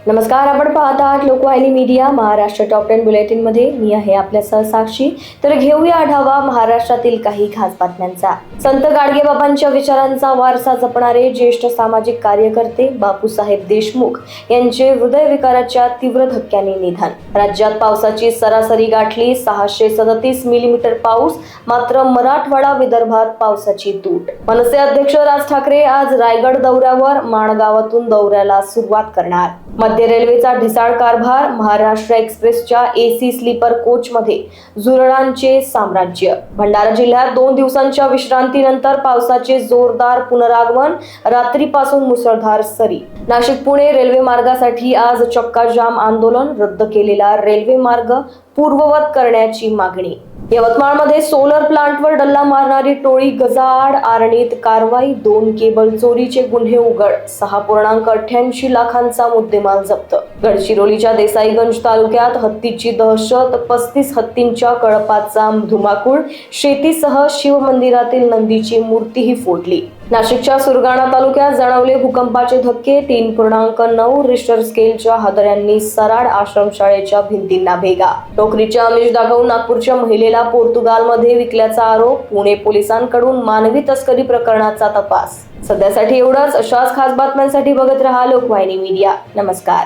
नमस्कार, आपण पाहत आहात लोकवाहिनी मीडिया महाराष्ट्र टॉप 10 बुलेटिन मध्ये मी आहे आपल्यासह साक्षी. तर घेऊया आढावा महाराष्ट्रातील काही खास बातम्यांचा. संत गाडगेबाबांच्या विचारांचा वारसा जपणारे ज्येष्ठ सामाजिक कार्यकर्ते बापूसाहेब देशमुख यांचे हृदयविकाराच्या तीव्र धक्क्याने निधन. राज्यात पावसाची सरासरी गाठली 637 मिलीमीटर पाऊस, मात्र मराठवाडा विदर्भात पावसाची तूट. मनसे अध्यक्ष राज ठाकरे आज रायगड दौऱ्यावर, माणगावातून दौऱ्याला सुरुवात करणार. मध्य रेल्वेचा ढिसाळ कारभार, महाराष्ट्र एक्सप्रेसच्या एसी स्लीपर कोचमध्ये झुरळांचे साम्राज्य. भंडारा जिल्ह्यात 2 दिवसांच्या विश्रांतीनंतर पावसाचे जोरदार पुनरागमन, रात्रीपासून मुसळधार सरी. नाशिक पुणे रेल्वे मार्गासाठी आज चक्काजाम आंदोलन, रद्द केलेला रेल्वे मार्ग पूर्ववत करण्याची मागणी. यवतमाळमध्ये सोलर प्लांटवर डल्ला मारणारी टोळी गजाआड, आरणीत कारवाई, 2 केबल चोरीचे गुन्हे उघड, 6.88 लाखांचा मुद्देमाल जप्त. गडचिरोलीच्या देसाईगंज तालुक्यात हत्तीची दहशत, 35 हत्तींच्या कळपाचा धुमाकूळ, शेतीसह शिवमंदिरातील नंदीची मूर्तीही फोडली. नाशिकच्या सुरगाणा तालुक्यात जाणवले भूकंपाचे धक्के, 3.9 रिश्टर स्केलच्या हादऱ्यांनी सराड आश्रमशाळेच्या भिंतींना भेगा. नोकरीचे आमिष दाखवून नागपूरच्या महिलेला पोर्तुगालमध्ये विकल्याचा आरोप, पुणे पोलिसांकडून मानवी तस्करी प्रकरणाचा तपास. सध्यासाठी एवढंच. अशाच खास बातम्यांसाठी बघत रहा लोकवाहिनी मीडिया. नमस्कार.